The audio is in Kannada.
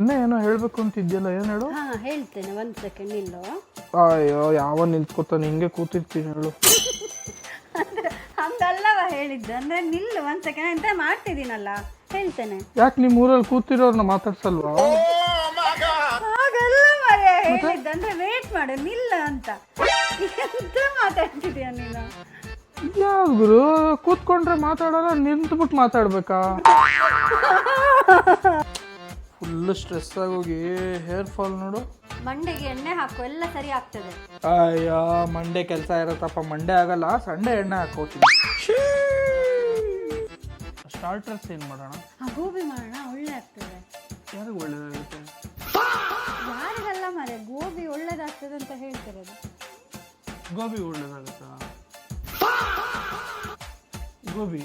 ಏನೋ ಹೇಳ್ಬೇಕು ಅಂತಿದ್ಯಲ್ಲ, ಏನು ಹೇಳು. ಹಾ ಹೇಳ್ತೇನೆ, 1 ಸೆಕೆಂಡ್ ನಿಲ್ಲು. ಅಯ್ಯೋ, ಯಾವ ನಿಂತ್ಕೊತಾನೆ, ಹಿಂಗೆ ಕೂತಿರ್ತೀನಿ, ಹೇಳು. ಹಂಗಲ್ಲವ ಹೇಳಿದ್ದು, ಅಂದ್ರೆ ನಿಲ್ಲು 1 ಸೆಕೆಂಡ್ ಅಂತ ಮಾಡ್ತಿದ್ದೀನಲ್ಲ, ಹೇಳ್ತೇನೆ. ಯಾಕೆ ನಿಮ್ಮ ಊರಲ್ಲಿ ಕೂತಿರೋರ್ನ ಮಾತಾಡ್ಸಲ್ವಾ? ಹಾಗಲ್ಲ ಮರೆ ಹೇಳಿದ್ದು, ಅಂದ್ರೆ ವೇಟ್ ಮಾಡು, ನಿಲ್ಲ ಅಂತ. ಎಂತ ಮಾತಾಡ್ತಿದೀಯ ನೀನು? ಯಾವ್ದು ಗುರು, ಕೂತ್ಕೊಂಡ್ರೆ ಮಾತಾಡೋಲ್ಲ, ನಿಂತ್ಬಿಟ್ಟು ಮಾತಾಡ್ಬೇಕಾ? ಫುಲ್ ಸ್ಟ್ರೆಸ್ ಆಗೋಗಿ ಹೇರ್ ಫಾಲ್ ನೋಡು. ಮಂಡೆಗೆ ಎಣ್ಣೆ ಹಾಕು, ಎಲ್ಲ ಸರಿ ಆಗ್ತದೆ. ಅಯ್ಯೋ, ಮಂಡೆ ಕೆಲಸ ಇರತ್ತಪ್ಪ, ಮಂಡೆ ಆಗಲ್ಲ, ಸಂಡೆ ಎಣ್ಣೆ ಹಾಕೋತೀನಿ. ಸ್ಟಾರ್ಟರ್ಸ್ ಏನು ಮಾಡೋಣ? ಗೋಬಿ ಮಾಡೋಣ, ಒಳ್ಳೆ ಆಗ್ತದೆ. ಯಾರಿಗೆ ಒಳ್ಳೇದಾಗುತ್ತೆ? ಯಾರಿಗಲ್ಲ ಮರೆ, ಗೋಬಿ ಒಳ್ಳೇದಾಗ್ತದೆ ಅಂತ ಹೇಳ್ತಿರೋದು. ಗೋಬಿ ಒಳ್ಳೇದಾಗುತ್ತಾ? ಗೋಬಿ